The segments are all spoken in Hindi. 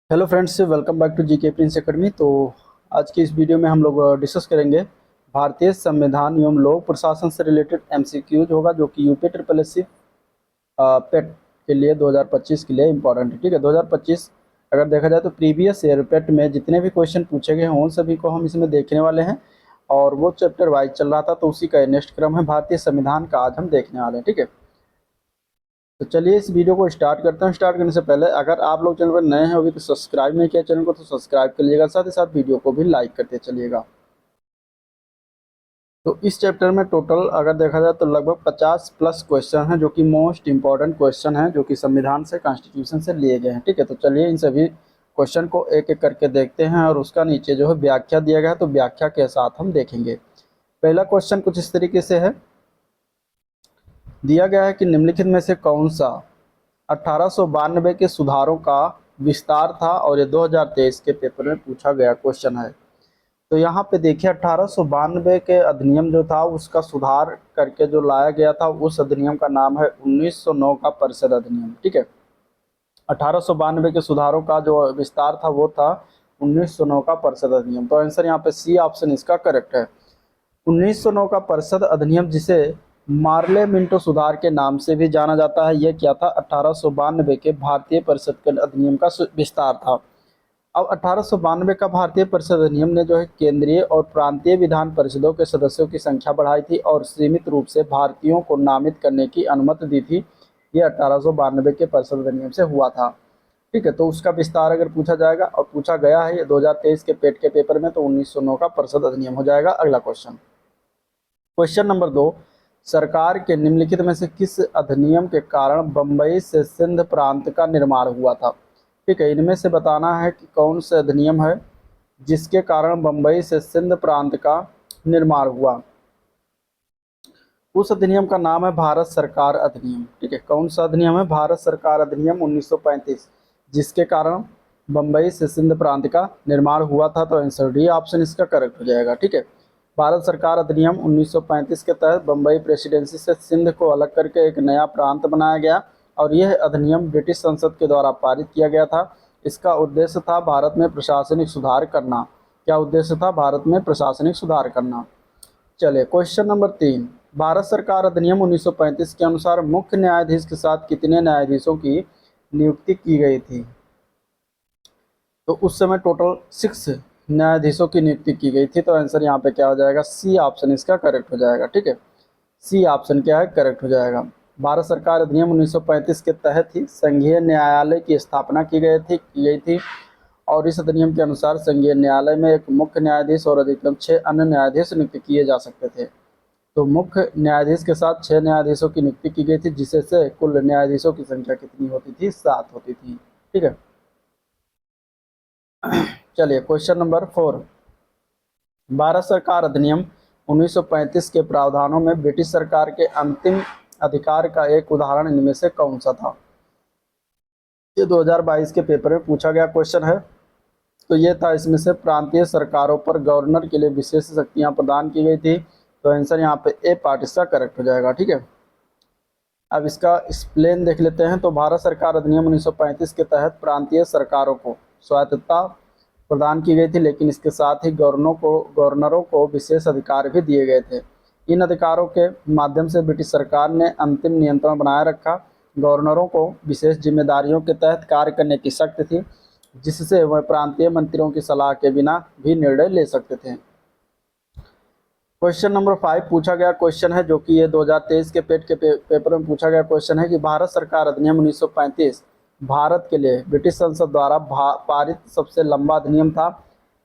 Hello friends, welcome back to GK Prince Academy. तो आज की इस वीडियो में हम लोग डिस्कस करेंगे भारतीय संविधान एवं लोक प्रशासन से रिलेटेड एमसीक्यूज होगा, जो कि यूपी ट्रिपल एस सी पेट के लिए 2025 के लिए इम्पोर्टेंट है। ठीक है, 2025 अगर देखा जाए तो प्रीवियस ईयर पेट में जितने भी क्वेश्चन पूछे गए हों उन सभी को हम इसमें देखने वाले हैं। और वो चैप्टर वाइज चल रहा था, तो उसी का नेक्स्ट क्रम है भारतीय संविधान का, आज हम देखने वाले हैं। ठीक है, तो चलिए इस वीडियो को स्टार्ट करते हैं। स्टार्ट करने से पहले अगर आप लोग चैनल पर नए हैं अभी तो सब्सक्राइब नहीं किया चैनल को, तो सब्सक्राइब कर लीजिएगा, साथ ही साथ वीडियो को भी लाइक करते चलिएगा। तो इस चैप्टर में टोटल अगर देखा जाए तो लगभग 50 प्लस क्वेश्चन हैं, जो कि मोस्ट इंपॉर्टेंट क्वेश्चन हैं, जो कि संविधान से, कॉन्स्टिट्यूशन से लिए गए हैं। ठीक है, तो चलिए इन सभी क्वेश्चन को एक एक करके देखते हैं, और उसका नीचे जो है व्याख्या दिया गया है, तो व्याख्या के साथ हम देखेंगे। पहला क्वेश्चन कुछ इस तरीके से है, दिया गया है कि निम्नलिखित में से कौन सा 1892 के सुधारों का विस्तार था, और ये 2023 के पेपर में पूछा गया क्वेश्चन है। तो यहाँ पे देखिए 1892 के अधिनियम जो था उसका सुधार करके जो लाया गया था, उस अधिनियम का नाम है 1909 का परिषद अधिनियम। ठीक है, 1892 के सुधारों का जो विस्तार था वो था 1909 का परिषद अधिनियम। तो आंसर यहाँ पे सी ऑप्शन इसका करेक्ट है। 1909 का परिषद अधिनियम, जिसे मार्ले मिंटो सुधार के नाम से भी जाना जाता है, यह क्या था? 1892 के भारतीय परिषद के अधिनियम का विस्तार था। अब 1892 का भारतीय परिषद अधिनियम ने जो है केंद्रीय और प्रांतीय विधान परिषदों के सदस्यों की संख्या बढ़ाई थी, और सीमित रूप से भारतीयों को नामित करने की अनुमति दी थी। ये 1892 के परिषद अधिनियम से हुआ था। ठीक है, तो उसका विस्तार अगर पूछा जाएगा, और पूछा गया है ये 2023 के पेट के पेपर में, तो 1909 का परिषद अधिनियम हो जाएगा। अगला क्वेश्चन, क्वेश्चन नंबर 2, सरकार के निम्नलिखित में से किस अधिनियम के कारण बंबई से सिंध प्रांत का निर्माण हुआ था? ठीक है, इनमें से बताना है कि कौन सा अधिनियम है जिसके कारण बंबई से सिंध प्रांत का निर्माण हुआ। उस अधिनियम का नाम है भारत सरकार अधिनियम। ठीक है, कौन सा अधिनियम है? भारत सरकार अधिनियम 1935, जिसके कारण बंबई से सिंध प्रांत का निर्माण हुआ था। तो आंसर डी ऑप्शन इसका करेक्ट हो जाएगा। ठीक है, भारत सरकार अधिनियम 1935 के तहत बंबई प्रेसिडेंसी से सिंध को अलग करके एक नया प्रांत बनाया गया, और यह अधिनियम ब्रिटिश संसद के द्वारा पारित किया गया था। इसका उद्देश्य था भारत में प्रशासनिक सुधार करना। क्या उद्देश्य था? भारत में प्रशासनिक सुधार करना। चलिए क्वेश्चन नंबर 3, भारत सरकार अधिनियम 1935 के अनुसार मुख्य न्यायाधीश के साथ कितने न्यायाधीशों की नियुक्ति की गई थी? तो उस समय टोटल 6 न्यायाधीशों की नियुक्ति की गई थी। तो आंसर यहाँ पे क्या हो जाएगा? सी ऑप्शन इसका करेक्ट हो जाएगा। ठीक है, सी ऑप्शन क्या है? करेक्ट हो जाएगा। भारत सरकार अधिनियम 1935 के तहत ही संघीय न्यायालय की स्थापना की गई थी, और इस अधिनियम के अनुसार संघीय न्यायालय में एक मुख्य न्यायाधीश और अधिकतम 6 अन्य न्यायाधीश नियुक्त किए जा सकते थे। तो मुख्य न्यायाधीश के साथ 6 न्यायाधीशों की नियुक्ति की गई थी, जिससे कुल न्यायाधीशों की संख्या कितनी होती थी? 7 होती थी। ठीक है, चलिए क्वेश्चन नंबर 4, भारत सरकार अधिनियम 1935 के प्रावधानों में ब्रिटिश सरकार के अंतिम अधिकार का एक उदाहरण इनमें से कौन सा था? ये 2022 के पेपर में पूछा गया क्वेश्चन है। तो ये था, इसमें से प्रांतीय सरकारों पर गवर्नर के लिए विशेष शक्तियां प्रदान की गई थी। तो आंसर यहाँ पे ए पार्ट इसका करेक्ट हो जाएगा। ठीक है, अब इसका एक्सप्लेन देख लेते हैं। तो भारत सरकार अधिनियम 1935 के तहत प्रांतीय सरकारों को स्वायत्तता प्रदान की गई थी, लेकिन इसके साथ ही गवर्नरों को विशेष अधिकार भी दिए गए थे। इन अधिकारों के माध्यम से ब्रिटिश सरकार ने अंतिम नियंत्रण बनाए रखा। गवर्नरों को विशेष जिम्मेदारियों के तहत कार्य करने की शक्ति थी, जिससे वह प्रांतीय मंत्रियों की सलाह के बिना भी निर्णय ले सकते थे। क्वेश्चन नंबर 5 पूछा गया क्वेश्चन है, जो कि ये 2023 के पेट के पेपर में पूछा गया क्वेश्चन है कि भारत सरकार अधिनियम 1935 भारत के लिए ब्रिटिश संसद द्वारा पारित सबसे लंबा अधिनियम था।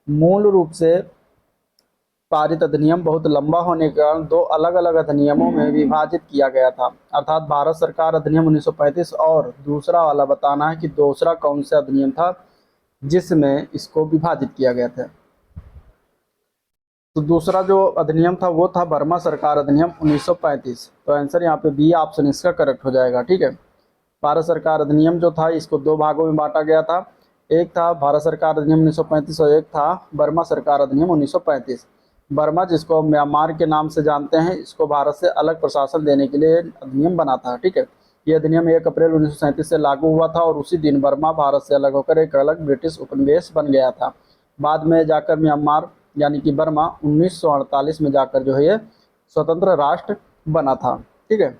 मूल रूप से पारित अधिनियम बहुत लंबा होने के कारण 2 अलग अलग अधिनियमों में विभाजित किया गया था। अर्थात भारत सरकार अधिनियम 1935, और दूसरा वाला बताना है कि दूसरा कौन सा अधिनियम था जिसमें इसको विभाजित किया गया था। तो दूसरा जो अधिनियम था वो था बर्मा सरकार अधिनियम 1935। तो आंसर यहाँ पे बी ऑप्शन इसका करेक्ट हो जाएगा। ठीक है, भारत सरकार अधिनियम जो था इसको 2 भागों में बांटा गया था। एक था भारत सरकार अधिनियम 1935 और एक था बर्मा सरकार अधिनियम 1935। बर्मा, जिसको हम म्यांमार के नाम से जानते हैं, इसको भारत से अलग प्रशासन देने के लिए अधिनियम बना था। ठीक है, ये अधिनियम 1 अप्रैल 1937 से लागू हुआ था और उसी दिन बर्मा भारत से अलग होकर एक अलग ब्रिटिश उपनिवेश बन गया था। बाद में जाकर म्यांमार यानी कि बर्मा 1948 में जाकर जो है ये स्वतंत्र राष्ट्र बना था। ठीक है,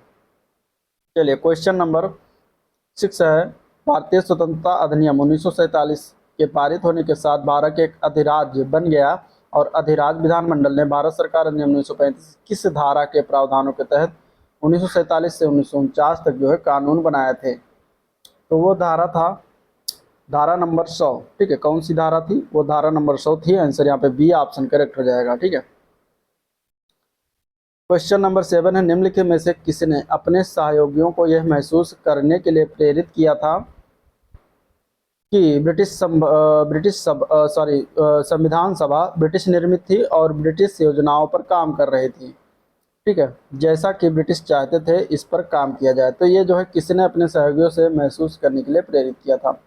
चलिए क्वेश्चन नंबर 6 है, भारतीय स्वतंत्रता अधिनियम 1947 के पारित होने के साथ भारत एक अधिराज्य बन गया और अधिराज्य विधानमंडल ने भारत सरकार अधिनियम 1935 किस धारा के प्रावधानों के तहत 1947 से 1949 तक जो है कानून बनाए थे? तो वो धारा था धारा नंबर 100। ठीक है, कौन सी धारा थी? वो धारा नंबर 100 थी। आंसर यहाँ पे बी ऑप्शन करेक्ट हो जाएगा। ठीक है, क्वेश्चन नंबर 7 है, निम्नलिखित में से किसने अपने सहयोगियों को यह महसूस करने के लिए प्रेरित किया था कि संविधान सभा ब्रिटिश निर्मित थी और ब्रिटिश योजनाओं पर काम कर रही थी। ठीक है, जैसा कि ब्रिटिश चाहते थे इस पर काम किया जाए। तो ये जो है किसने अपने सहयोगियों से महसूस करने के लिए प्रेरित किया था?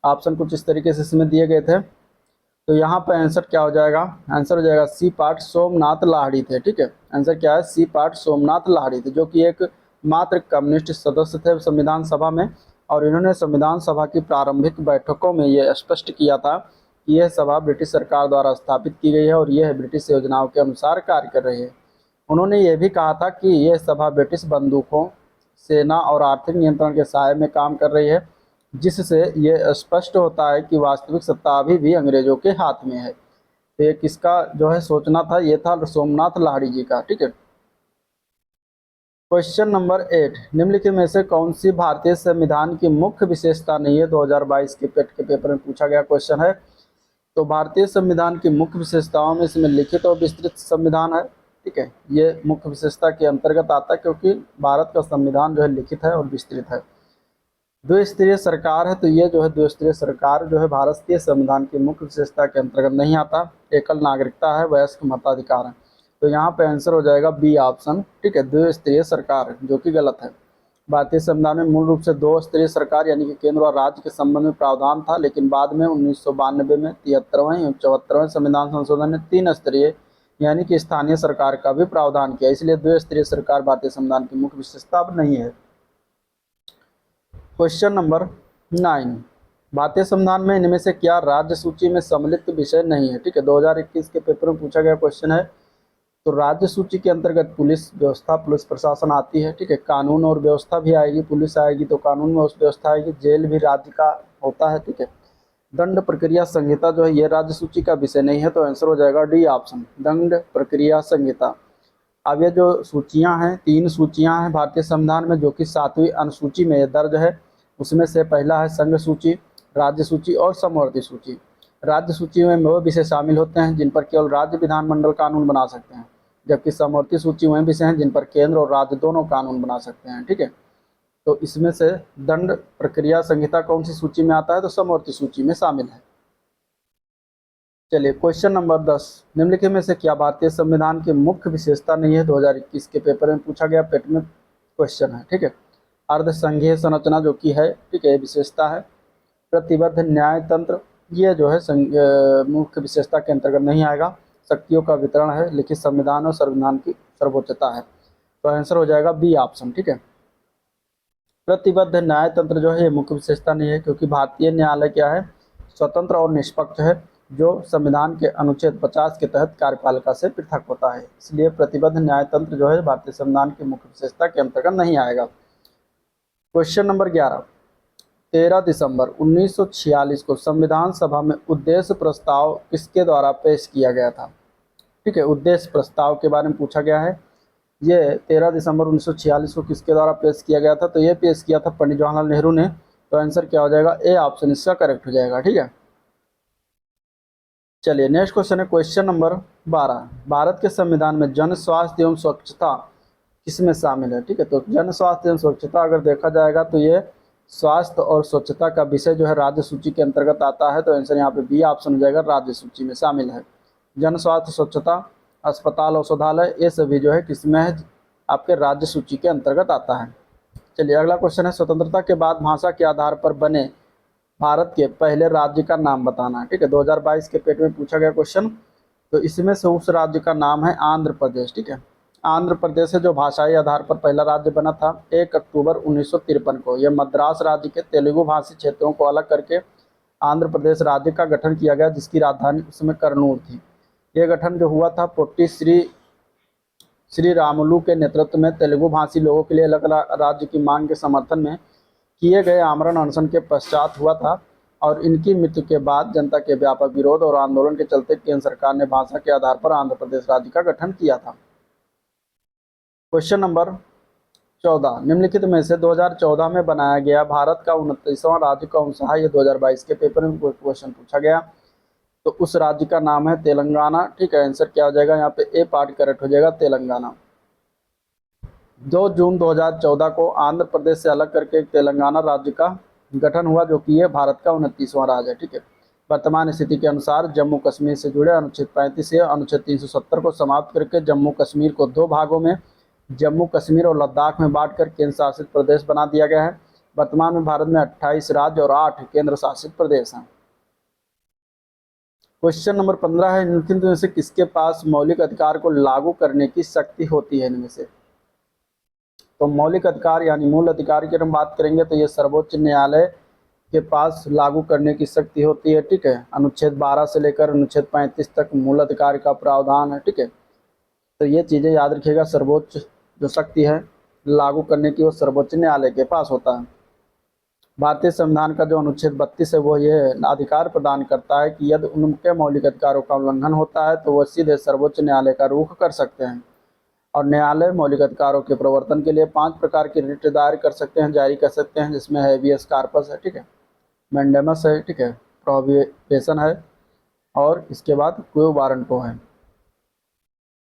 ऑप्शन कुछ इस तरीके से इसमें दिए गए थे। तो यहाँ पर आंसर क्या हो जाएगा? आंसर हो जाएगा सी पार्ट सोमनाथ लाहिड़ी थे। ठीक है, आंसर क्या है? सी पार्ट सोमनाथ लाहिड़ी थे, जो कि एक मात्र कम्युनिस्ट सदस्य थे संविधान सभा में। और इन्होंने संविधान सभा की प्रारंभिक बैठकों में ये स्पष्ट किया था कि यह सभा ब्रिटिश सरकार द्वारा स्थापित की गई है और यह ब्रिटिश योजनाओं के अनुसार कार्य कर रही है। उन्होंने ये भी कहा था कि यह सभा ब्रिटिश बंदूकों, सेना और आर्थिक नियंत्रण के साये में काम कर रही है, जिससे ये स्पष्ट होता है कि वास्तविक सत्ता अभी भी अंग्रेजों के हाथ में है। तो ये किसका जो है सोचना था? ये था सोमनाथ लाहिड़ी जी का। ठीक है, क्वेश्चन नंबर 8, निम्नलिखित में से कौन सी भारतीय संविधान की मुख्य विशेषता नहीं है? 2022 के पेट के पेपर में पूछा गया क्वेश्चन है। तो भारतीय संविधान की मुख्य विशेषताओं में इसमें लिखित और विस्तृत संविधान है। ठीक है, ये मुख्य विशेषता के अंतर्गत आता है क्योंकि भारत का संविधान जो है लिखित है और विस्तृत है। द्विस्तरीय सरकार है, तो ये जो है द्विस्तरीय सरकार जो है भारतीय संविधान की मुख्य विशेषता के अंतर्गत नहीं आता। एकल नागरिकता है, वयस्क मताधिकार है। तो यहाँ पे आंसर हो जाएगा बी ऑप्शन। ठीक है, द्विस्तरीय सरकार, जो कि गलत है। भारतीय संविधान में मूल रूप से 2 स्तरीय सरकार यानी कि केंद्र और राज्य के संबंध में प्रावधान था, लेकिन बाद में 1992 में 73वें एवं 74वें संविधान संशोधन ने 3 स्तरीय यानी कि स्थानीय सरकार का भी प्रावधान किया। इसलिए द्विस्तरीय सरकार भारतीय संविधान की मुख्य विशेषता अब नहीं है। क्वेश्चन नंबर 9, भारतीय संविधान में इनमें से क्या राज्य सूची में सम्मिलित विषय नहीं है? ठीक है, 2021 के पेपर में पूछा गया क्वेश्चन है। तो राज्य सूची के अंतर्गत पुलिस व्यवस्था, पुलिस प्रशासन आती है। ठीक है, कानून और व्यवस्था भी आएगी, पुलिस आएगी तो कानून में उस व्यवस्था आएगी, जेल भी राज्य का होता है। ठीक है, दंड प्रक्रिया संहिता जो है ये राज्य सूची का विषय नहीं है। तो आंसर हो जाएगा डी ऑप्शन, दंड प्रक्रिया संहिता। अब ये जो सूचियां हैं, 3 सूचियां हैं भारतीय संविधान में, जो कि 7वीं अनुसूची में दर्ज है। उसमें से पहला है संघ सूची, राज्य सूची और समवर्ती सूची। राज्य सूची में वो विषय शामिल होते हैं जिन पर केवल राज्य विधानमंडल कानून बना सकते हैं, जबकि समवर्ती सूची वह विषय हैं जिन पर केंद्र और राज्य दोनों कानून बना सकते हैं। ठीक है, तो इसमें से दंड प्रक्रिया संहिता कौन सी सूची में आता है? तो समवर्ती सूची में शामिल है। चलिए क्वेश्चन नंबर 10, निम्नलिखित में से क्या भारतीय संविधान की मुख्य विशेषता नहीं है? 2021 के पेपर में पूछा गया पेट में क्वेश्चन है। ठीक है, अर्धसंघीय संरचना जो कि है, ठीक है, विशेषता है। प्रतिबद्ध न्याय तंत्र, ये जो है मुख्य विशेषता के अंतर्गत नहीं आएगा। शक्तियों का वितरण है, लिखित संविधान और संविधान की सर्वोच्चता है। तो आंसर हो जाएगा बी ऑप्शन। ठीक है, प्रतिबद्ध न्याय तंत्र जो है ये मुख्य विशेषता नहीं है, क्योंकि भारतीय न्यायालय क्या है? स्वतंत्र और निष्पक्ष है, जो संविधान के अनुच्छेद 50 के तहत कार्यपालिका से पृथक होता है। इसलिए प्रतिबद्ध न्याय तंत्र जो है भारतीय संविधान की मुख्य विशेषता के अंतर्गत नहीं आएगा। क्वेश्चन नंबर 11, 13 दिसंबर 1946 को संविधान सभा में उद्देश्य प्रस्ताव किसके द्वारा पेश किया गया था? ठीक है, उद्देश्य प्रस्ताव के बारे में पूछा गया है। ये 13 दिसंबर 1946 को किसके द्वारा पेश किया गया था? तो ये पेश किया था पंडित जवाहरलाल नेहरू ने। तो आंसर क्या हो जाएगा? ए ऑप्शन इसका करेक्ट हो जाएगा। ठीक है, चलिए नेक्स्ट क्वेश्चन है क्वेश्चन नंबर 12, भारत के संविधान में जन स्वास्थ्य एवं स्वच्छता किसमें शामिल है? ठीक है, तो जन स्वास्थ्य एवं स्वच्छता अगर देखा जाएगा तो ये स्वास्थ्य और स्वच्छता का विषय जो है राज्य सूची के अंतर्गत आता है। तो आंसर यहाँ पे बी ऑप्शन हो जाएगा, राज्य सूची में शामिल है। जन स्वास्थ्य स्वच्छता, अस्पताल, औषधालय, ये सभी जो है किसमें है? आपके राज्य सूची के अंतर्गत आता है। चलिए अगला क्वेश्चन है, स्वतंत्रता के बाद भाषा के आधार पर बने भारत के पहले राज्य का नाम बताना। ठीक है, 2022 के पेट में पूछा गया क्वेश्चन। तो इसमें से उस राज्य का नाम है आंध्र प्रदेश। ठीक है, आंध्र प्रदेश है जो भाषाई आधार पर पहला राज्य बना था 1 अक्टूबर 1953 को। यह मद्रास राज्य के तेलुगु भाषी क्षेत्रों को अलग करके आंध्र प्रदेश राज्य का गठन किया गया, जिसकी राजधानी उसमें करनूल थी। यह गठन जो हुआ था पोट्टी श्री रामुलु के नेतृत्व में तेलुगु भाषी लोगों के लिए अलग राज्य की मांग के समर्थन में किए गए आमरण अनशन के पश्चात हुआ था, और इनकी मृत्यु के बाद जनता के व्यापक विरोध और आंदोलन के चलते केंद्र सरकार ने भाषा के आधार पर आंध्र प्रदेश राज्य का गठन किया था। क्वेश्चन नंबर 14, निम्नलिखित में से 2014 में बनाया गया भारत का 29वां राज्य कौन सा है? ये 2022 के पेपर में क्वेश्चन पूछा गया। तो उस राज्य का नाम है तेलंगाना। ठीक है, आंसर क्या हो जाएगा यहाँ पे? ए पार्ट करेक्ट हो जाएगा, तेलंगाना। 2 जून 2014 को आंध्र प्रदेश से अलग करके तेलंगाना राज्य का गठन हुआ, जो कि ये भारत का 29वां राज्य है। ठीक है, वर्तमान स्थिति के अनुसार जम्मू कश्मीर से जुड़े अनुच्छेद 35 या अनुच्छेद 370 को समाप्त करके जम्मू कश्मीर को 2 भागों में जम्मू कश्मीर और लद्दाख में बांटकर केंद्र शासित प्रदेश बना दिया गया है। वर्तमान में भारत में 28 राज्य और 8 केंद्र शासित प्रदेश हैं। क्वेश्चन नंबर 15 है, निम्नलिखित में से किसके पास मौलिक अधिकार को लागू करने की शक्ति होती है? इनमें से तो मौलिक अधिकार यानी मूल अधिकार की हम बात करेंगे तो ये सर्वोच्च न्यायालय के पास लागू करने की शक्ति होती है। ठीक है, अनुच्छेद 12 से लेकर अनुच्छेद 35 तक मूल अधिकार का प्रावधान है। ठीक है, तो ये चीज़ें याद रखिएगा, सर्वोच्च जो शक्ति है लागू करने की वो सर्वोच्च न्यायालय के पास होता है। भारतीय संविधान का जो अनुच्छेद 32 है वो ये अधिकार प्रदान करता है कि यदि उनके मौलिक अधिकारों का उल्लंघन होता है तो वह सीधे सर्वोच्च न्यायालय का रुख कर सकते हैं, और न्यायालय मौलिक अधिकारों के प्रवर्तन के लिए 5 प्रकार की रिट दायर कर सकते हैं, जारी कर सकते हैं, जिसमें हैबियस कार्पस है। ठीक है, मैंडेमस है। ठीक है, प्रोहिबिशन है, और इसके बाद क्यो वारंटो है।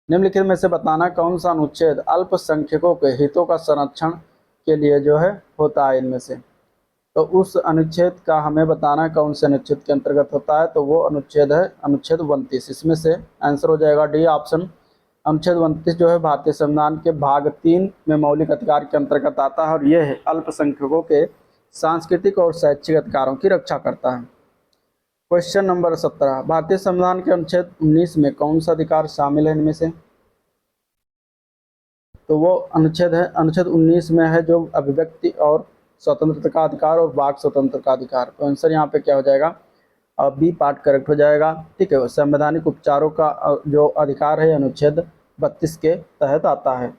निम्नलिखित में से बताना कौन सा अनुच्छेद अल्पसंख्यकों के हितों का संरक्षण के लिए जो है होता है? इनमें से तो उस अनुच्छेद का हमें बताना कौन से अनुच्छेद के अंतर्गत होता है, तो वो अनुच्छेद है अनुच्छेद 29। इसमें से आंसर हो जाएगा डी ऑप्शन। अनुच्छेद 29 जो है भारतीय संविधान के भाग 3 में मौलिक अधिकार के अंतर्गत आता है, और यह है अल्पसंख्यकों के सांस्कृतिक और शैक्षिक अधिकारों की रक्षा करता है। क्वेश्चन नंबर 17, भारतीय संविधान के अनुच्छेद 19 में कौन सा अधिकार शामिल है? इनमें से तो वो अनुच्छेद 19 में है जो अभिव्यक्ति और स्वतंत्रता का अधिकार और वाक स्वतंत्रता का अधिकार। तो आंसर यहाँ पे क्या हो जाएगा? बी पार्ट करेक्ट हो जाएगा। ठीक है, संवैधानिक उपचारों का जो अधिकार है अनुच्छेद 32 के तहत आता है।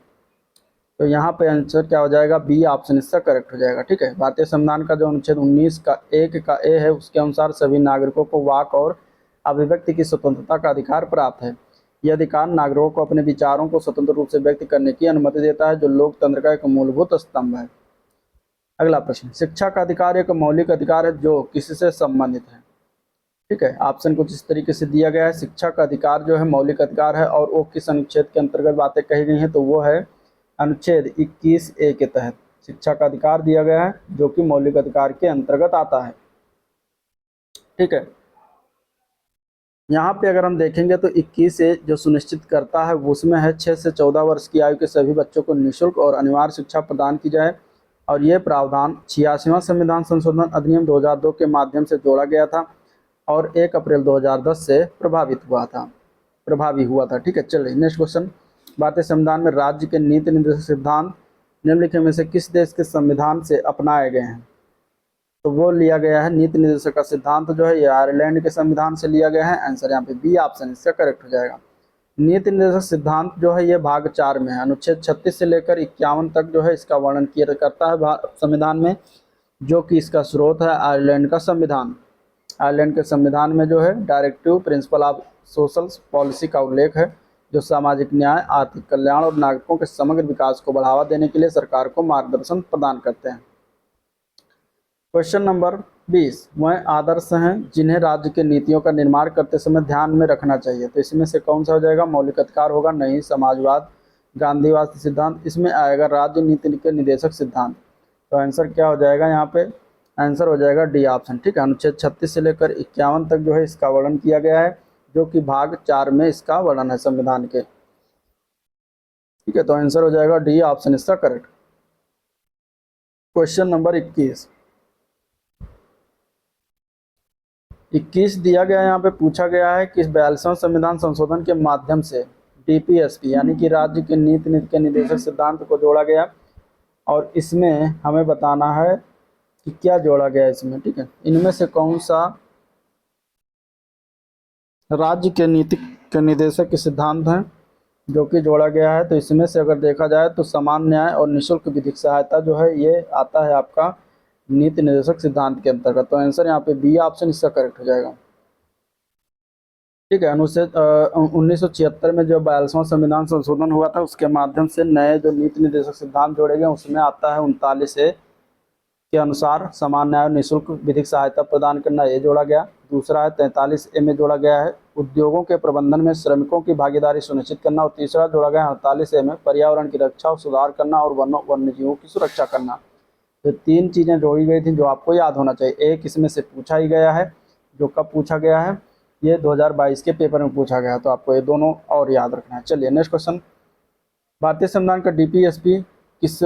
तो यहाँ पे आंसर क्या हो जाएगा? बी ऑप्शन इसका करेक्ट हो जाएगा। ठीक है, भारतीय संविधान का जो अनुच्छेद 19 का 1 का ए है उसके अनुसार सभी नागरिकों को वाक और अभिव्यक्ति की स्वतंत्रता का अधिकार प्राप्त है। यह अधिकार नागरिकों को अपने विचारों को स्वतंत्र रूप से व्यक्त करने की अनुमति देता है, जो लोकतंत्र का एक मूलभूत स्तंभ है। अगला प्रश्न, शिक्षा का अधिकार एक मौलिक अधिकार है जो किससे संबंधित है? ठीक है, ऑप्शन कुछ इस तरीके से दिया गया है। शिक्षा का अधिकार जो है मौलिक अधिकार है, और वो किस अनुच्छेद के अंतर्गत बातें कही गई हैं, तो वो है अनुच्छेद 21A के तहत शिक्षा का अधिकार दिया गया है, जो कि मौलिक अधिकार के अंतर्गत आता है। ठीक है, यहाँ पे अगर हम देखेंगे तो 21A जो सुनिश्चित करता है उसमें है 6 से 14 वर्ष की आयु के सभी बच्चों को निःशुल्क और अनिवार्य शिक्षा प्रदान की जाए, और ये प्रावधान 86वां संविधान संशोधन अधिनियम 2002 के माध्यम से जोड़ा गया था और 1 अप्रैल 2010 से प्रभावी हुआ था। ठीक है, चलिए नेक्स्ट क्वेश्चन, भारतीय संविधान में राज्य के नीति निर्देशक सिद्धांत निम्नलिखित में से किस देश के संविधान से अपनाए गए हैं? तो वो लिया गया है नीति निर्देशक का सिद्धांत जो है ये आयरलैंड के संविधान से लिया गया है। आंसर यहाँ पे बी ऑप्शन इसका करेक्ट हो जाएगा। नीति निर्देशक सिद्धांत जो है ये भाग 4 में है, अनुच्छेद 36 से लेकर 51 तक जो है इसका वर्णन किया करता है संविधान में, जो कि इसका स्रोत है आयरलैंड का संविधान। आयरलैंड के संविधान में जो है directive principle of social policy का उल्लेख है, जो सामाजिक न्याय, आर्थिक कल्याण और नागरिकों के समग्र विकास को बढ़ावा देने के लिए सरकार को मार्गदर्शन प्रदान करते हैं। क्वेश्चन नंबर 20, वह आदर्श हैं जिन्हें राज्य के नीतियों का निर्माण करते समय ध्यान में रखना चाहिए? तो इसमें से कौन सा हो जाएगा? मौलिक अधिकार होगा, नहीं समाजवाद, गांधीवाद सिद्धांत, इसमें आएगा राज्य नीति के निदेशक सिद्धांत। तो आंसर क्या हो जाएगा यहाँ पे? आंसर हो जाएगा डी ऑप्शन। ठीक है, अनुच्छेद 36 से लेकर 51 तक जो है इसका वर्णन किया गया है, जो कि भाग 4 में इसका वर्णन है संविधान के। ठीक है, तो आंसर हो जाएगा डी ऑप्शन इसका करेक्ट। क्वेश्चन नंबर 21 दिया गया है, यहाँ पे पूछा गया है कि 42वां संविधान संशोधन के माध्यम से डीपीएसपी यानी कि राज्य के नीति के निदेशक सिद्धांत को जोड़ा गया, और इसमें हमें बताना है कि क्या जोड़ा गया है इसमें। ठीक है, इनमें से कौन सा राज्य के नीति के निदेशक के सिद्धांत हैं जो कि जोड़ा गया है। तो इसमें से अगर देखा जाए तो समान न्याय और निःशुल्क विधिक सहायता जो है ये आता है आपका नीति निर्देशक सिद्धांत के अंतर्गत। तो आंसर यहाँ पे बी ऑप्शन इसका करेक्ट हो जाएगा। ठीक है, अनुच्छेद 1976 में जो 42वां संविधान संशोधन हुआ था उसके माध्यम से नए जो नीति निर्देशक सिद्धांत जोड़े गए उसमें आता है 39A के अनुसार समान न्याय और निःशुल्क विधिक सहायता प्रदान करना, ये जोड़ा गया। दूसरा है 43A में जोड़ा गया है उद्योगों के प्रबंधन में श्रमिकों की भागीदारी सुनिश्चित करना, और तीसरा जोड़ा गया 48A में पर्यावरण की रक्षा और सुधार करना और वन्य जीवों की सुरक्षा करना। तो 3 चीज़ें जोड़ी गई थी जो आपको याद होना चाहिए। एक इसमें से पूछा ही गया है, जो कब पूछा गया है, ये 2022 के पेपर में पूछा गया, तो आपको ये दोनों और याद रखना है। चलिए नेक्स्ट क्वेश्चन, भारतीय संविधान का डीपीएसपी किस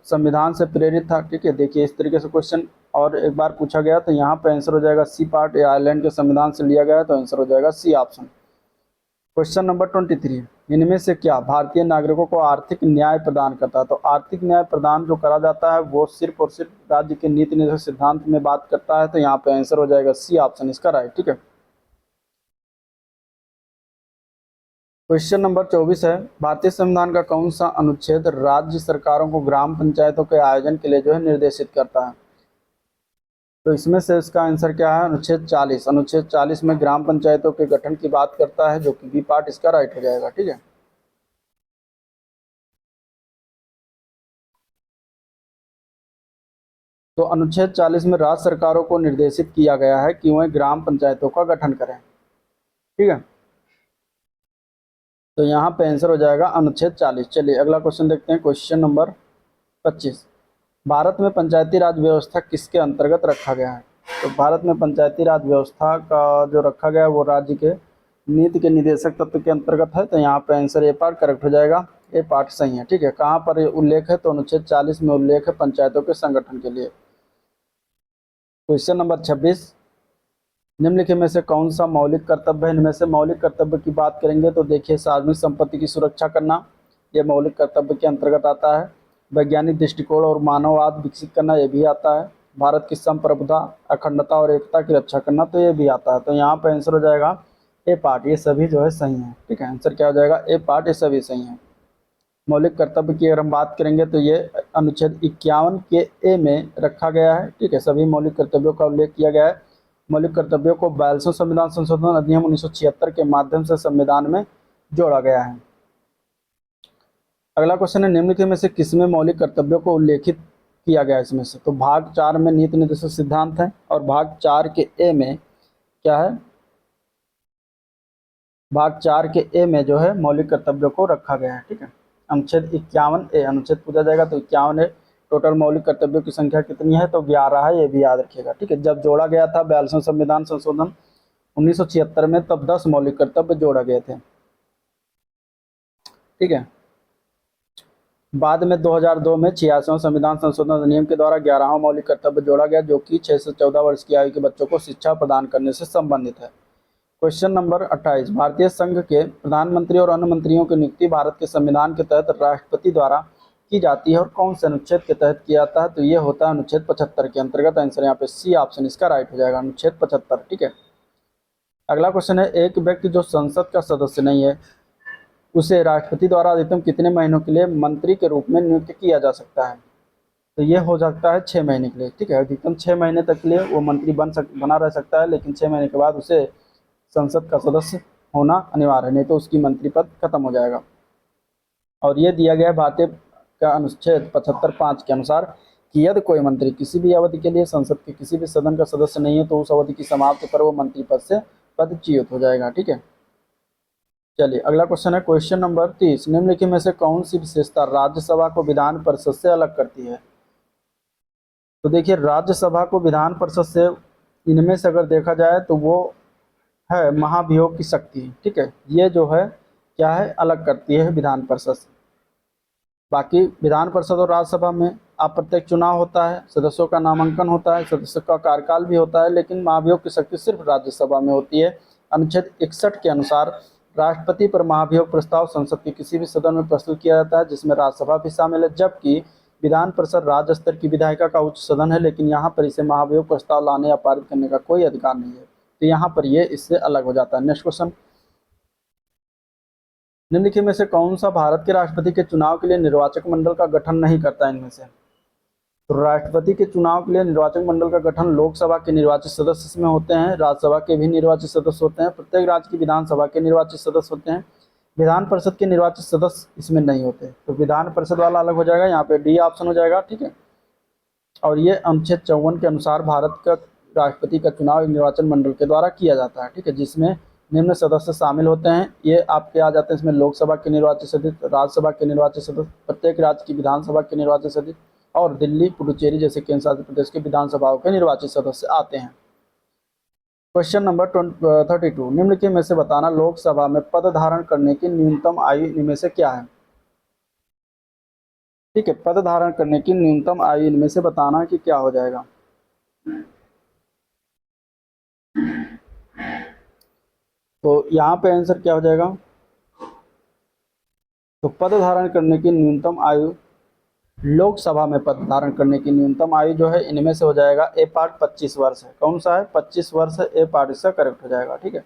संविधान से प्रेरित था। ठीक है, देखिए इस तरीके से क्वेश्चन और एक बार पूछा गया, तो यहाँ पे आंसर हो जाएगा सी पार्ट, ये आयरलैंड के संविधान से लिया गया है, तो आंसर हो जाएगा सी ऑप्शन। क्वेश्चन नंबर 23, इनमें से क्या भारतीय नागरिकों को आर्थिक न्याय प्रदान करता है। तो आर्थिक न्याय प्रदान जो करा जाता है वो सिर्फ और सिर्फ राज्य के नीति निर्देशक सिद्धांत में बात करता है, तो यहाँ पे आंसर हो जाएगा सी ऑप्शन इसका राइट। ठीक है, क्वेश्चन नंबर 24 है, भारतीय संविधान का कौन सा अनुच्छेद राज्य सरकारों को ग्राम पंचायतों के आयोजन के लिए जो है निर्देशित करता है। तो इसमें से इसका आंसर क्या है, अनुच्छेद 40। अनुच्छेद 40 में ग्राम पंचायतों के गठन की बात करता है, जो कि बी पार्ट इसका राइट हो जाएगा। ठीक है, तो अनुच्छेद 40 में राज्य सरकारों को निर्देशित किया गया है कि वह ग्राम पंचायतों का गठन करें। ठीक है, तो यहाँ पे आंसर हो जाएगा अनुच्छेद 40। चलिए अगला क्वेश्चन देखते हैं, क्वेश्चन नंबर 25, भारत में पंचायती राज व्यवस्था किसके अंतर्गत रखा गया है। तो भारत में पंचायती राज व्यवस्था का जो रखा गया है वो राज्य के नीति के निदेशक तत्व के अंतर्गत है, तो यहाँ पे आंसर ए पार्ट करेक्ट हो जाएगा, ए पार्ट सही है। ठीक है, कहाँ पर उल्लेख है, तो अनुच्छेद 40 में उल्लेख है पंचायतों के संगठन के लिए। क्वेश्चन नंबर 26, निम्नलिखित में से कौन सा मौलिक कर्तव्य है। इनमें से मौलिक कर्तव्य की बात करेंगे तो देखिए सार्वजनिक संपत्ति की सुरक्षा करना, ये मौलिक कर्तव्य के अंतर्गत आता है। वैज्ञानिक दृष्टिकोण और मानववाद विकसित करना, ये भी आता है। भारत की संप्रभुता, अखंडता और एकता की रक्षा करना, तो ये भी आता है। तो यहाँ पर आंसर हो जाएगा ए पार्ट, ये सभी जो है सही है। ठीक है, आंसर क्या हो जाएगा, ए पार्ट, ये सभी सही है। मौलिक कर्तव्य की अगर हम बात करेंगे तो ये अनुच्छेद 51 के ए में रखा गया है। ठीक है, सभी मौलिक कर्तव्यों का उल्लेख किया गया है। मौलिक कर्तव्यों को 42वां संविधान संशोधन अधिनियम 1976 के माध्यम से संविधान में जोड़ा गया है। अगला क्वेश्चन है, निम्नलिखित में से किसमें मौलिक कर्तव्यों को उल्लेखित किया गया है इसमें से। तो भाग 4 में नीति निर्देशक सिद्धांत है, और भाग 4 के ए में क्या है, भाग 4 के ए में जो है मौलिक कर्तव्यों को रखा गया है। ठीक है, अनुच्छेद 51A, अनुच्छेद पूछा जाएगा तो 51A, टोटल मौलिक कर्तव्यों की संख्या कितनी है, तो 11 है, ये भी याद रखिएगा। ठीक है, जब जोड़ा गया था 42वां संविधान संशोधन 1976 में, तब 10 मौलिक कर्तव्य जोड़े गए थे। ठीक है, बाद में 2002 में 86वां संविधान संशोधन अधिनियम के द्वारा 11वां मौलिक कर्तव्य जोड़ा गया, जो कि 6 से 14 वर्ष की आयु के बच्चों को शिक्षा प्रदान करने से संबंधित है। क्वेश्चन नंबर 28, भारतीय संघ के प्रधानमंत्री और अन्य मंत्रियों की नियुक्ति भारत के संविधान के तहत राष्ट्रपति द्वारा की जाती है और कौन से अनुच्छेद के तहत किया जाता है। तो ये होता है अनुच्छेद 75 के अंतर्गत। आंसर यहाँ पे सी ऑप्शन इसका राइट हो जाएगा, अनुच्छेद 75। ठीक है, अगला क्वेश्चन है, एक व्यक्ति जो संसद का सदस्य नहीं है उसे राष्ट्रपति द्वारा अधिकतम कितने महीनों के लिए मंत्री के रूप में नियुक्त किया जा सकता है। तो ये हो सकता है 6 महीने के लिए। ठीक है, अधिकतम 6 महीने तक के लिए वो मंत्री बना रह सकता है, लेकिन 6 महीने के बाद उसे संसद का सदस्य होना अनिवार्य है, नहीं तो उसकी मंत्री पद खत्म हो जाएगा। और ये दिया गया है भारतीय का अनुच्छेद 75(5) के अनुसार कि यदि कोई मंत्री किसी भी अवधि के लिए संसद के किसी भी सदन का सदस्य नहीं है तो उस अवधि की समाप्ति पर वो मंत्री पद से पदच्युत हो जाएगा। ठीक है, चलिए अगला क्वेश्चन है, क्वेश्चन नंबर 30, निम्नलिखित में से कौन सी विशेषता राज्यसभा को विधान परिषद से अलग करती है। तो देखिए राज्यसभा को विधान परिषद से इनमें से अगर देखा जाए तो वो है महाभियोग की शक्ति। ठीक है, ये जो है क्या है, अलग करती है विधान परिषद से। बाकी विधान परिषद और राज्यसभा में अप्रत्यक्ष चुनाव होता है, सदस्यों का नामांकन होता है, सदस्यों का कार्यकाल भी होता है, लेकिन महाभियोग की शक्ति सिर्फ राज्यसभा में होती है। अनुच्छेद 61 के अनुसार राष्ट्रपति पर महाभियोग प्रस्ताव संसद के किसी भी सदन में प्रस्तुत किया जाता है जिसमें राज्यसभा भी शामिल है, जबकि विधान परिषद राज्य स्तर की विधायिका का उच्च सदन है, लेकिन यहाँ पर इसे महाभियोग प्रस्ताव लाने या पारित करने का कोई अधिकार नहीं है। तो यहाँ पर ये इससे अलग हो जाता है। नेक्स्ट क्वेश्चन, निम्नलिखित में से कौन सा भारत के राष्ट्रपति के चुनाव के लिए निर्वाचक मंडल का गठन नहीं करता है? इनमें से तो राष्ट्रपति के चुनाव के लिए निर्वाचक मंडल का गठन लोकसभा के निर्वाचित सदस्य इसमें होते हैं, राज्यसभा के भी निर्वाचित सदस्य होते हैं, प्रत्येक राज्य की विधानसभा के निर्वाचित सदस्य होते हैं, विधान परिषद के निर्वाचित सदस्य इसमें नहीं होते। तो विधान परिषद वाला अलग हो जाएगा, यहाँ पे डी ऑप्शन हो जाएगा। ठीक है, और ये अनुच्छेद 54 के अनुसार भारत का राष्ट्रपति का चुनाव निर्वाचन मंडल के द्वारा किया जाता है। ठीक है, जिसमें निम्न सदस्य शामिल होते हैं। ये आपके आ जाते हैं इसमें लोकसभा के निर्वाचित सदस्य, राज्यसभा के निर्वाचित सदस्य, प्रत्येक राज्य की विधानसभा के निर्वाचित सदस्य और दिल्ली, पुडुचेरी जैसे केंद्र शासित प्रदेश के विधानसभाओं के निर्वाचित सदस्य आते हैं। क्वेश्चन नंबर 32, निम्नलिखित में से बताना लोकसभा में पद धारण करने की न्यूनतम आयु इनमें से क्या है? ठीक है, पद धारण करने की न्यूनतम आयु इनमें से बताना कि क्या हो जाएगा। तो यहाँ पे आंसर क्या हो जाएगा? तो पद धारण करने की न्यूनतम आयु, लोकसभा में पद धारण करने की न्यूनतम आयु जो है इनमें से हो जाएगा ए पार्ट 25 वर्ष है। कौन सा है? 25 वर्ष है, ए पार्ट इसका करेक्ट हो जाएगा। ठीक है,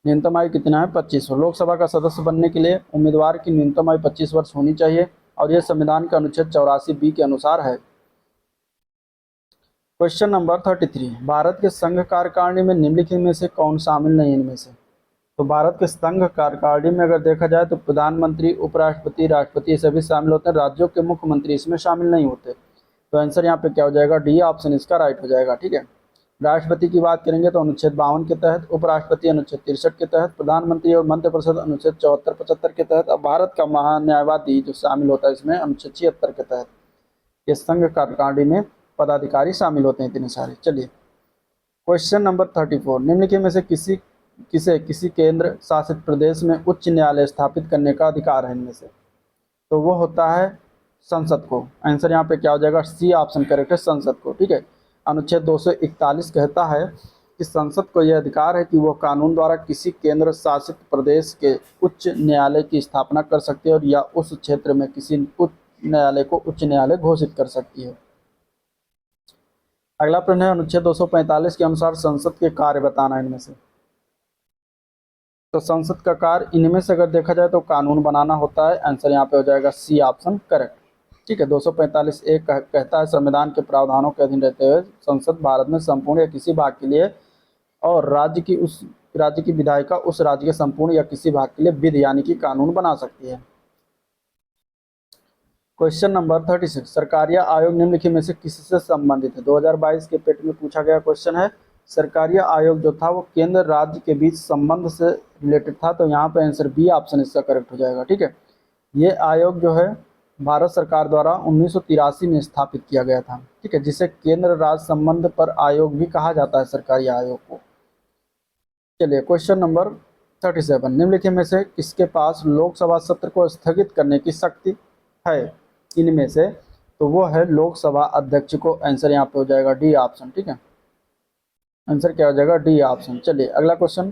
न्यूनतम आयु कितना है? 25 वर्ष। लोकसभा का सदस्य बनने के लिए उम्मीदवार की न्यूनतम आयु 25 वर्ष होनी चाहिए और यह संविधान के अनुच्छेद 84B के अनुसार है। क्वेश्चन नंबर 33, भारत के संघ कार्यकारिणी में निम्नलिखित में से कौन शामिल नहीं इनमें से? तो भारत के संघ कार्यकारिणी में अगर देखा जाए तो प्रधानमंत्री, उपराष्ट्रपति, राष्ट्रपति सभी शामिल होते हैं, राज्यों के मुख्यमंत्री इसमें शामिल नहीं होते। तो आंसर यहाँ पे क्या हो जाएगा? डी ऑप्शन इसका राइट हो जाएगा। ठीक है, राष्ट्रपति की बात करेंगे तो अनुच्छेद 52 के तहत, उपराष्ट्रपति अनुच्छेद 63 के तहत, प्रधानमंत्री और मंत्रिपरिषद अनुच्छेद 74-75 के तहत, और भारत का महान्यायवादी जो शामिल होता है इसमें अनुच्छेद 76 के तहत। ये संघ कार्यकारिणी में पदाधिकारी शामिल होते हैं इतने सारे। चलिए क्वेश्चन नंबर 34, निम्नलिखित में से किसी केंद्र शासित प्रदेश में उच्च न्यायालय स्थापित करने का अधिकार है इनमें से? तो वो होता है संसद को। आंसर यहाँ पे क्या हो जाएगा? सी ऑप्शन करेक्ट है, संसद को। ठीक है, अनुच्छेद 241 कहता है कि संसद को यह अधिकार है कि वो कानून द्वारा किसी केंद्र शासित प्रदेश के उच्च न्यायालय की स्थापना कर सकती है और या उस क्षेत्र में किसी उच्च न्यायालय को उच्च न्यायालय घोषित कर सकती है। अगला प्रश्न है अनुच्छेद 245 के अनुसार संसद के कार्य बताना इनमें से। तो संसद का कार्य इनमें से अगर देखा जाए तो कानून बनाना होता है। आंसर यहाँ पे हो जाएगा सी ऑप्शन करेक्ट। ठीक है, 245 कहता है संविधान के प्रावधानों के अधीन रहते हुए संसद भारत में संपूर्ण या किसी भाग के लिए और राज्य की विधायिका उस राज्य के संपूर्ण या किसी भाग के लिए विधि यानी कि कानून बना सकती है। क्वेश्चन नंबर 36, सरकारिया आयोग निम्नलिखित में से किससे संबंधित है? 2022 के पेट में पूछा गया क्वेश्चन है। सरकारिया आयोग जो था वो केंद्र राज्य के बीच संबंध से रिलेटेड था। तो यहाँ पे आंसर बी ऑप्शन इसका करेक्ट हो जाएगा। ठीक है, ये आयोग जो है भारत सरकार द्वारा 1983 में स्थापित किया गया था। ठीक है, जिसे केंद्र राज्य संबंध पर आयोग भी कहा जाता है, सरकारी आयोग को। चलिए क्वेश्चन नंबर 37, निम्नलिखित में से किसके पास लोकसभा सत्र को स्थगित करने की शक्ति है इनमें से? तो वो है लोकसभा अध्यक्ष को। आंसर यहाँ पे हो जाएगा डी ऑप्शन। ठीक है, आंसर क्या हो जाएगा? D option. चलिए अगला क्वेश्चन,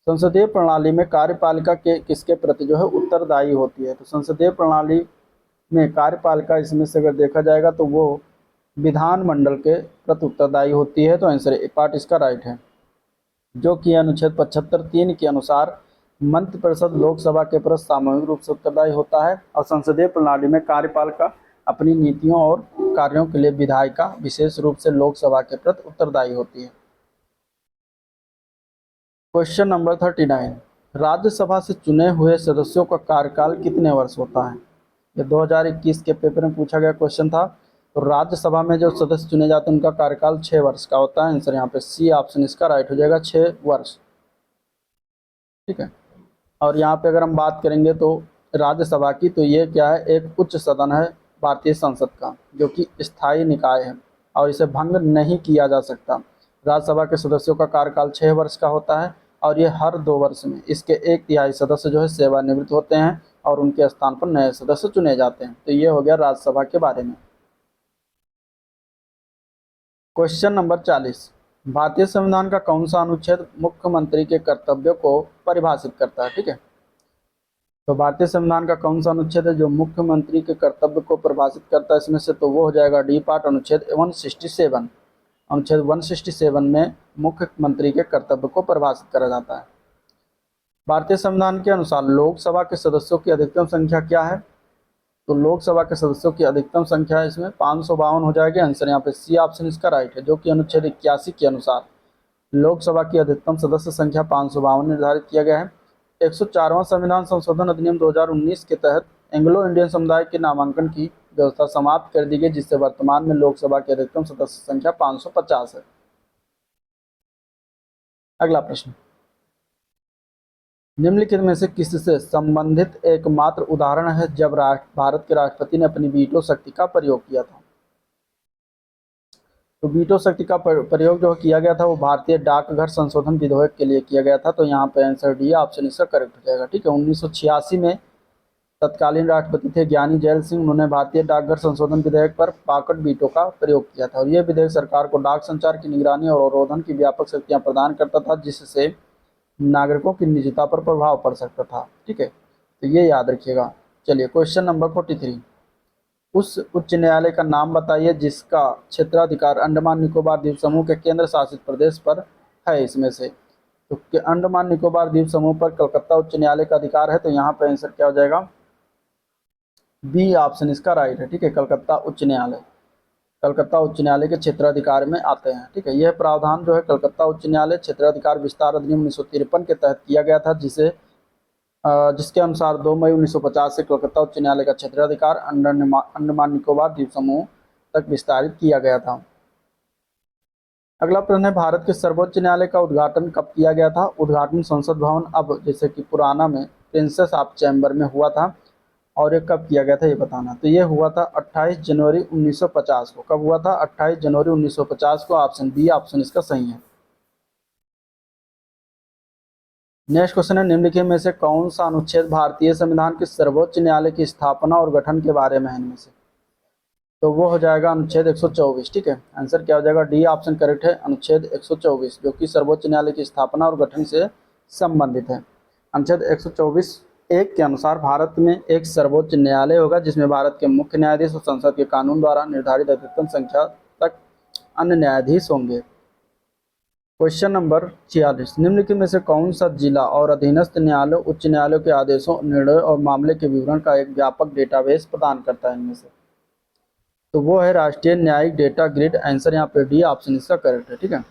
संसदीय प्रणाली में कार्यपालिका के किसके प्रति जो है उत्तरदायी होती है? तो संसदीय प्रणाली में कार्यपालिका इसमें से अगर देखा जाएगा तो वो विधानमंडल के प्रति उत्तरदायी होती है। तो आंसर ए पार्ट इसका राइट है, जो कि अनुच्छेद 75(3) के अनुसार मंत्रिपरिषद लोकसभा के प्रति सामूहिक रूप से उत्तरदायी होता है और संसदीय प्रणाली में कार्यपालिका अपनी नीतियों और कार्यों के लिए विधायिका विशेष रूप से लोकसभा के प्रति उत्तरदायी होती है। क्वेश्चन नंबर 39, राज्यसभा से चुने हुए सदस्यों का कार्यकाल कितने वर्ष होता है? ये 2021 के पेपर में पूछा गया क्वेश्चन था। तो राज्यसभा में जो सदस्य चुने जाते हैं उनका कार्यकाल 6 वर्ष का होता है। आंसर यहाँ पे सी ऑप्शन इसका राइट हो जाएगा, 6 वर्ष। ठीक है, और यहाँ पे अगर हम बात करेंगे तो राज्यसभा की, तो ये क्या है? एक उच्च सदन है भारतीय संसद का, जो कि स्थायी निकाय है और इसे भंग नहीं किया जा सकता। राज्यसभा के सदस्यों का कार्यकाल 6 वर्ष का होता है और ये हर 2 वर्ष में इसके 1/3 सदस्य जो है सेवानिवृत्त होते हैं और उनके स्थान पर नए सदस्य चुने जाते हैं। तो ये हो गया राज्यसभा के बारे में। क्वेश्चन नंबर 40, भारतीय संविधान का कौन सा अनुच्छेद मुख्यमंत्री के कर्तव्यों को परिभाषित करता है? ठीक है, तो भारतीय संविधान का कौन सा अनुच्छेद है जो मुख्यमंत्री के कर्तव्य को परिभाषित करता है इसमें से? तो वो हो जाएगा डी पार्ट, अनुच्छेद 167। अनुच्छेद 167 में मुख्यमंत्री के कर्तव्य को परिभाषित करा जाता है। भारतीय संविधान के अनुसार लोकसभा के सदस्यों की अधिकतम संख्या क्या है? तो लोकसभा के सदस्यों की अधिकतम संख्या इसमें 552 हो जाएगी। आंसर यहाँ पे सी ऑप्शन इसका राइट है, जो कि अनुच्छेद 81 के अनुसार लोकसभा की अधिकतम सदस्य संख्या 552 निर्धारित किया गया है। 104वां संविधान संशोधन अधिनियम 2019 के तहत एंग्लो इंडियन समुदाय के नामांकन की व्यवस्था समाप्त कर दी गई, जिससे वर्तमान में लोकसभा की अधिकतम सदस्य संख्या 550 है। अगला प्रश्न, निम्नलिखित में से किससे संबंधित एकमात्र उदाहरण है जब भारत के राष्ट्रपति ने अपनी वीटो शक्ति का प्रयोग किया था? तो वीटो शक्ति का प्रयोग जो किया गया था वो भारतीय डाकघर संशोधन विधेयक के लिए किया गया था। तो यहाँ पे आंसर डी ऑप्शन इसका करेक्ट हो जाएगा। ठीक है, 1986 में तत्कालीन राष्ट्रपति थे ज्ञानी जैल सिंह, उन्होंने भारतीय डाकघर संशोधन विधेयक पर पॉकेट वीटो का प्रयोग किया था और यह विधेयक सरकार को डाक संचार की निगरानी और अवरोधन की व्यापक शक्तियां प्रदान करता था, जिससे नागरिकों की निजता पर प्रभाव पड़ सकता था। ठीक है, तो ये याद रखिएगा। चलिए क्वेश्चन नंबर 43, उस उच्च न्यायालय का नाम बताइए जिसका क्षेत्राधिकार अंडमान निकोबार द्वीप समूह के केंद्र शासित प्रदेश पर है इसमें से? तो अंडमान निकोबार द्वीप समूह पर कलकत्ता उच्च न्यायालय का अधिकार है। तो यहाँ पे आंसर क्या हो जाएगा? बी ऑप्शन इसका राइट है। ठीक है, कलकत्ता उच्च न्यायालय, कलकत्ता उच्च न्यायालय के क्षेत्राधिकार में आते हैं। ठीक है, यह प्रावधान जो है कलकत्ता उच्च न्यायालय क्षेत्राधिकार विस्तार अधिनियम 1953 के तहत किया गया था, जिसके अनुसार 2 मई 1950 से कलकत्ता उच्च न्यायालय का क्षेत्राधिकार अंडमान निकोबार द्वीप समूह तक विस्तारित किया गया था। अगला प्रश्न है, भारत के सर्वोच्च न्यायालय का उद्घाटन कब किया गया था? उद्घाटन संसद भवन, अब जैसे कि पुराना में प्रिंसेस ऑफ चैम्बर में हुआ था, और ये कब किया गया था ये बताना। तो ये हुआ था 28 जनवरी 1950 को। कब हुआ था? 28 जनवरी 1950 को। ऑप्शन बी ऑप्शन इसका सही है। नेक्स्ट क्वेश्चन है, निम्नलिखित में से कौन सा अनुच्छेद भारतीय संविधान के सर्वोच्च न्यायालय की स्थापना और गठन के बारे में है इनमें से? तो वो हो जाएगा अनुच्छेद 124। ठीक है, आंसर क्या हो जाएगा? डी ऑप्शन करेक्ट है, अनुच्छेद 124, जो कि सर्वोच्च न्यायालय की स्थापना और गठन से संबंधित है। अनुच्छेद 124(1) के अनुसार भारत में एक सर्वोच्च न्यायालय होगा जिसमें भारत के मुख्य न्यायाधीश और संसद के कानून द्वारा निर्धारित अधिकतम संख्या तक अन्य न्यायाधीश होंगे। क्वेश्चन नंबर 46, निम्नलिखित में से कौन सा जिला और अधीनस्थ न्यायालय उच्च न्यायालयों के आदेशों, निर्णय और मामले के विवरण का एक व्यापक डेटाबेस प्रदान करता है इनमें से? तो वो है राष्ट्रीय न्यायिक डेटा ग्रिड। आंसर यहाँ पे डी ऑप्शन इसका करेक्ट है। ठीक है,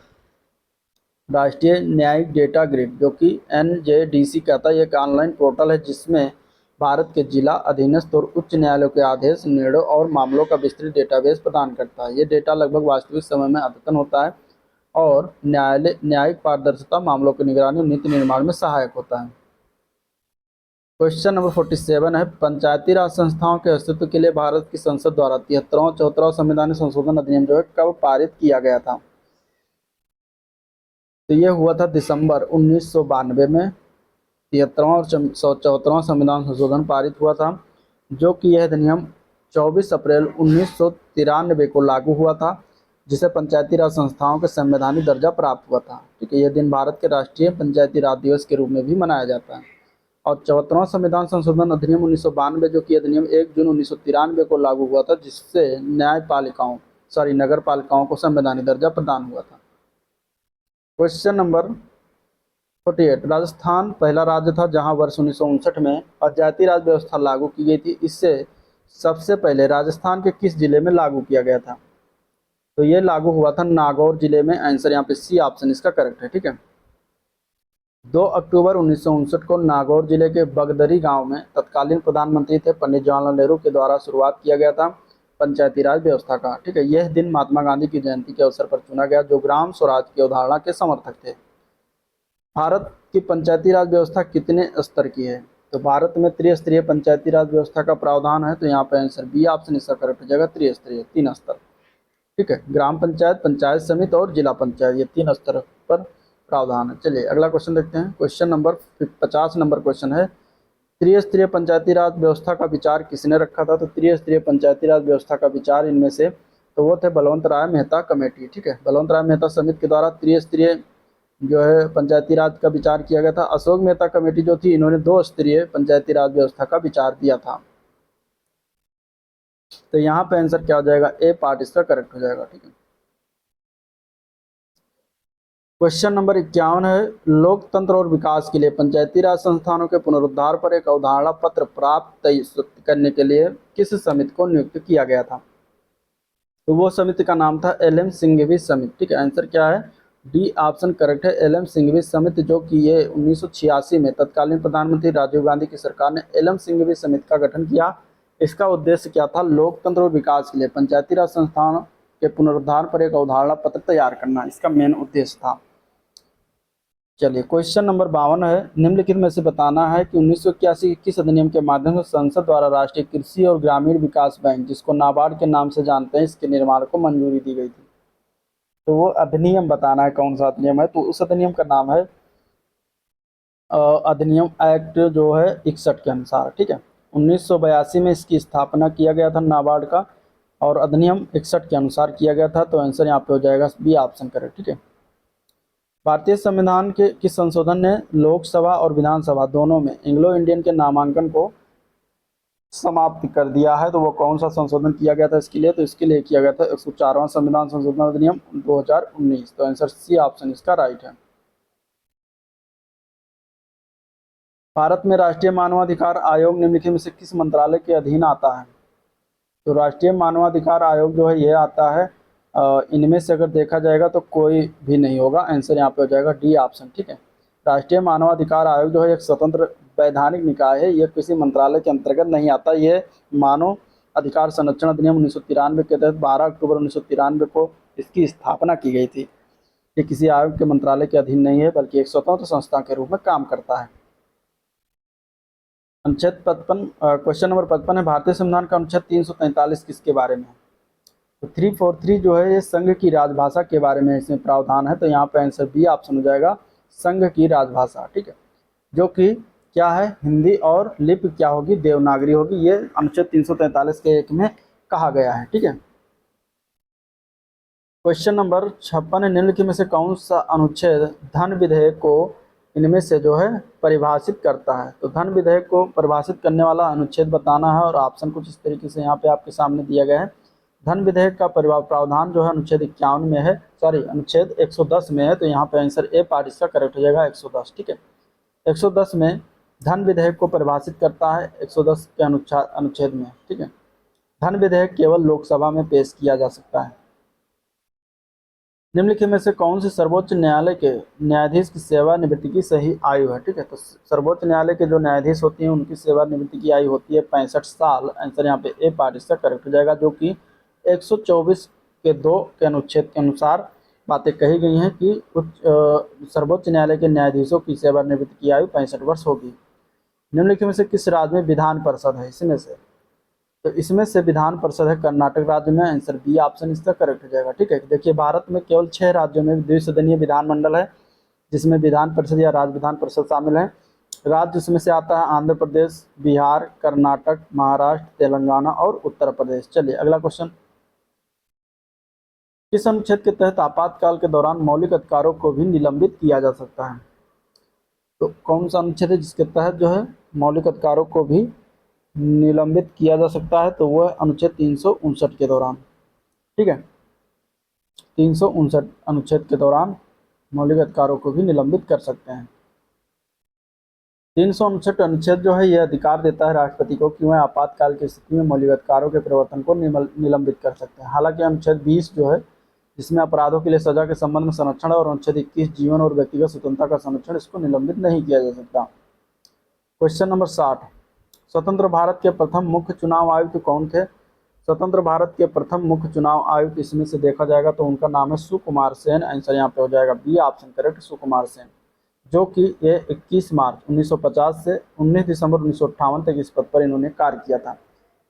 राष्ट्रीय न्यायिक डेटा ग्रिड, जो कि NJDC कहता है, एक ऑनलाइन पोर्टल है जिसमें भारत के जिला, अधीनस्थ और उच्च न्यायालयों के आदेश, निर्णय और मामलों का विस्तृत डेटाबेस प्रदान करता है। ये डेटा लगभग वास्तविक समय में अद्यतन होता है और न्यायिक पारदर्शिता, मामलों की निगरानी और नीति निर्माण में सहायक होता है। क्वेश्चन नंबर 47 है, पंचायती राज संस्थाओं के अस्तित्व के लिए भारत की संसद द्वारा 73वां 74वां संवैधानिक संशोधन अधिनियम जो है कब पारित किया गया था? तो ये हुआ था दिसंबर 1992 में 73वां और 74वां संविधान संशोधन पारित हुआ था, जो कि यह अधिनियम 24 अप्रैल 1993 को लागू हुआ था, जिसे पंचायती राज संस्थाओं के संवैधानिक दर्जा प्राप्त हुआ था। ठीक है, यह दिन भारत के राष्ट्रीय पंचायती राज दिवस के रूप में भी मनाया जाता है। और 74वां संविधान संशोधन अधिनियम 1992, जो कि अधिनियम 1 जून 1993 को लागू हुआ था, जिससे नगर पालिकाओं को संवैधानिक दर्जा प्रदान हुआ था। क्वेश्चन नंबर 48, राजस्थान पहला राज्य था जहां वर्ष 1959 में पंचायती राज व्यवस्था लागू की गई थी। इससे सबसे पहले राजस्थान के किस जिले में लागू किया गया था? तो ये लागू हुआ था नागौर जिले में। आंसर यहाँ पे सी ऑप्शन इसका करेक्ट है। ठीक है, 2 अक्टूबर 1959 को नागौर जिले के बगदरी गांव में तत्कालीन प्रधानमंत्री थे पंडित जवाहरलाल नेहरू के द्वारा शुरुआत किया गया था पंचायती राज व्यवस्था का। ठीक है, यह दिन महात्मा गांधी की जयंती के अवसर पर चुना गया, जो ग्राम स्वराज की अवधारणा के समर्थक थे। भारत की पंचायती राज व्यवस्था कितने स्तर की है? तो भारत में त्रिस्तरीय पंचायती राज व्यवस्था का प्रावधान है। तो यहाँ पे आंसर बी ऑप्शन इसका करेक्ट हो जाएगा, त्रिस्तरीय, 3 स्तर। ठीक है, ग्राम पंचायत, पंचायत समिति और जिला पंचायत, ये 3 स्तर पर प्रावधान है। चलिए अगला क्वेश्चन देखते हैं। क्वेश्चन नंबर 50 नंबर क्वेश्चन है, त्रिस्तरीय पंचायती राज व्यवस्था का विचार किसने रखा था? तो त्रिस्तरीय पंचायती राज व्यवस्था का विचार इनमें से तो वो थे बलवंत राय मेहता कमेटी। ठीक है, बलवंत राय मेहता समिति के द्वारा त्रिस्तरीय जो है पंचायती राज का विचार किया गया था। अशोक मेहता कमेटी जो थी, इन्होंने 2 स्तरीय पंचायती राज व्यवस्था का विचार दिया था। तो यहाँ पे आंसर क्या हो जाएगा, ए पार्ट इसका करेक्ट हो जाएगा। ठीक है, क्वेश्चन नंबर 51 है, लोकतंत्र और विकास के लिए पंचायती राज संस्थानों के पुनरुद्धार पर एक अवधारणा पत्र प्राप्त करने के लिए किस समिति को नियुक्त किया गया था। तो वो समिति का नाम था एल एम सिंघवी समिति। ठीक है, आंसर क्या है, डी ऑप्शन करेक्ट है, एल एम सिंघवी समिति, जो कि ये 1986 में तत्कालीन प्रधानमंत्री राजीव गांधी की सरकार ने एल एम सिंघवी समिति का गठन किया। इसका उद्देश्य क्या था, लोकतंत्र और विकास के लिए पंचायती राज संस्थानों के पुनरुद्धार पर एक अवधारणा पत्र तैयार करना, इसका मेन उद्देश्य था। चलिए, क्वेश्चन नंबर 52 है, निम्नलिखित में से बताना है कि 1981 के किस अधिनियम के माध्यम से संसद द्वारा राष्ट्रीय कृषि और ग्रामीण विकास बैंक, जिसको नाबार्ड के नाम से जानते हैं, इसके निर्माण को मंजूरी दी गई थी। तो वो अधिनियम बताना है, कौन सा अधिनियम है। तो उस अधिनियम का नाम है अधिनियम एक्ट जो है 61 के अनुसार। ठीक है, 1982 में इसकी स्थापना किया गया था नाबार्ड का, और अधिनियम 61 के अनुसार किया गया था। तो आंसर यहाँ पे हो जाएगा बी ऑप्शन करेक्ट। ठीक है, भारतीय संविधान के संशोधन ने लोकसभा और विधानसभा दोनों में एंग्लो इंडियन के नामांकन को समाप्त कर दिया है। तो वो कौन सा संशोधन किया गया था इसके लिए, तो इसके लिए किया गया था 104वां संविधान संशोधन अधिनियम 2019। तो आंसर सी ऑप्शन इसका राइट है। भारत में राष्ट्रीय मानवाधिकार आयोग निम्नलिखित में से किस मंत्रालय के अधीन आता है। तो राष्ट्रीय मानवाधिकार आयोग जो है ये आता है, इनमें से अगर देखा जाएगा तो कोई भी नहीं होगा, आंसर यहाँ पे हो जाएगा डी ऑप्शन। ठीक है, राष्ट्रीय मानवाधिकार आयोग जो है एक स्वतंत्र वैधानिक निकाय है, ये किसी मंत्रालय के अंतर्गत नहीं आता। ये मानव अधिकार संरक्षण अधिनियम 1993 के तहत 12 अक्टूबर 1993 को इसकी स्थापना की गई थी। ये किसी आयोग के मंत्रालय के अधीन नहीं है, बल्कि एक स्वतंत्र संस्था के रूप में काम करता है। अनुच्छेद 55, क्वेश्चन नंबर 55 है, भारतीय संविधान का अनुच्छेद 343 किसके बारे में है। तो 343 जो है ये संघ की राजभाषा के बारे में इसमें प्रावधान है। तो यहाँ पे आंसर बी ऑप्शन हो जाएगा, संघ की राजभाषा। ठीक है, जो कि क्या है, हिंदी, और लिपि क्या होगी, देवनागरी होगी। ये अनुच्छेद 343 के 1 में कहा गया है। ठीक है, क्वेश्चन नंबर 56 है, निम्नलिखित में से कौन सा अनुच्छेद धन विधेयक को इनमें से जो है परिभाषित करता है। तो धन विधेयक को परिभाषित करने वाला अनुच्छेद बताना है, और ऑप्शन कुछ इस तरीके से यहाँ पे आपके सामने दिया गया है। धन विधेयक का प्रावधान जो है अनुच्छेद 51 में है, सॉरी अनुच्छेद 110 में है। तो यहाँ पे आंसर ए पार्ट इसका करेक्ट हो जाएगा 110। ठीक है, 110 में धन विधेयक को परिभाषित करता है, 110 के अनुच्छेद में। ठीक है, धन विधेयक केवल लोकसभा में पेश किया जा सकता है। निम्नलिखित में से कौन सी सर्वोच्च न्यायालय के न्यायाधीश की सेवानिवृत्ति की सही आयु है। ठीक है, तो सर्वोच्च न्यायालय के जो न्यायाधीश होती हैं उनकी सेवानिवृत्ति की आयु होती है 65 साल। आंसर यहाँ पे ए पार्ट इसका करेक्ट हो जाएगा, जो कि 124 के 2 के अनुच्छेद के अनुसार बातें कही गई हैं कि सर्वोच्च न्यायालय के न्यायाधीशों की सेवानिवृत्ति की आयु 65 वर्ष होगी। निम्नलिखित में से किस राज्य में विधान परिषद है, इसमें से। तो इसमें से विधान परिषद है कर्नाटक राज्य में, आंसर बी ऑप्शन इसका करेक्ट हो जाएगा। ठीक है, देखिए भारत में केवल 6 राज्यों में द्विसदनीय विधानमंडल है, जिसमें विधान परिषद या राज्य विधान परिषद शामिल है। राज्य इसमें से आता है आंध्र प्रदेश, बिहार, कर्नाटक, महाराष्ट्र, तेलंगाना और उत्तर प्रदेश। चलिए अगला क्वेश्चन, किस अनुच्छेद के तहत आपातकाल के दौरान मौलिक अधिकारों को भी निलंबित किया जा सकता है। तो कौन सा अनुच्छेद है जिसके तहत जो है मौलिक अधिकारों को भी निलंबित किया जा सकता है। तो वह अनुच्छेद 359 के दौरान। ठीक है, 359 अनुच्छेद के दौरान मौलिक अधिकारों को भी निलंबित कर सकते हैं। 359 अनुच्छेद जो है यह अधिकार देता है राष्ट्रपति को कि वह आपातकाल की स्थिति में मौलिक अधिकारों के परिवर्तन को निलंबित कर सकते हैं। हालांकि अनुच्छेद 20 जो है जिसमें अपराधों के लिए सजा के संबंध में संरक्षण और अनुच्छेद 21 जीवन और व्यक्तिगत स्वतंत्रता का संरक्षण, इसको निलंबित नहीं किया जा सकता। क्वेश्चन नंबर 60, स्वतंत्र भारत के प्रथम मुख्य चुनाव आयुक्त कौन थे। स्वतंत्र भारत के प्रथम मुख्य चुनाव आयुक्त इसमें से देखा जाएगा तो उनका नाम है सुकुमार सेन। आंसर यहाँ पे हो जाएगा B option correct, Sukumar Sen, जो कि ये 21 मार्च 1950 से 19 दिसंबर 1958 तक इस पद पर इन्होंने कार्य किया था।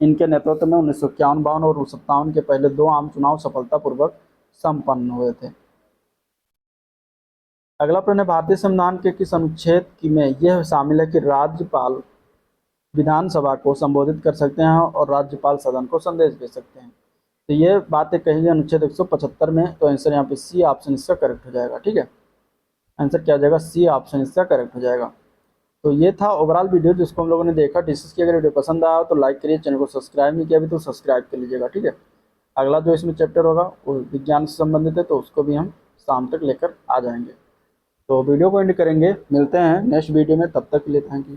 इनके नेतृत्व में 1951 और 1957 के पहले 2 आम चुनाव सफलतापूर्वक संपन्न हुए थे। अगला प्रश्न है, भारतीय संविधान के किस अनुच्छेद में यह शामिल है कि राज्यपाल विधानसभा को संबोधित कर सकते हैं और राज्यपाल सदन को संदेश भेज सकते हैं। तो ये बातें कही गई अनुच्छेद 175 में। तो आंसर यहाँ पे सी ऑप्शन इसका करेक्ट हो जाएगा। ठीक है, आंसर क्या हो जाएगा, सी ऑप्शन इसका करेक्ट हो जाएगा। तो ये था ओवरऑल वीडियो जिसको हम लोगों ने देखा, डिस्कस किया। अगर वीडियो पसंद आया तो लाइक करिए, चैनल को सब्सक्राइब नहीं किया अभी तो सब्सक्राइब कर लीजिएगा। ठीक है, अगला जो इसमें चैप्टर होगा वो विज्ञान से संबंधित है, तो उसको भी हम शाम तक लेकर आ जाएंगे। तो वीडियो को एंड करेंगे, मिलते हैं नेक्स्ट वीडियो में, तब तक के लिए थैंक यू।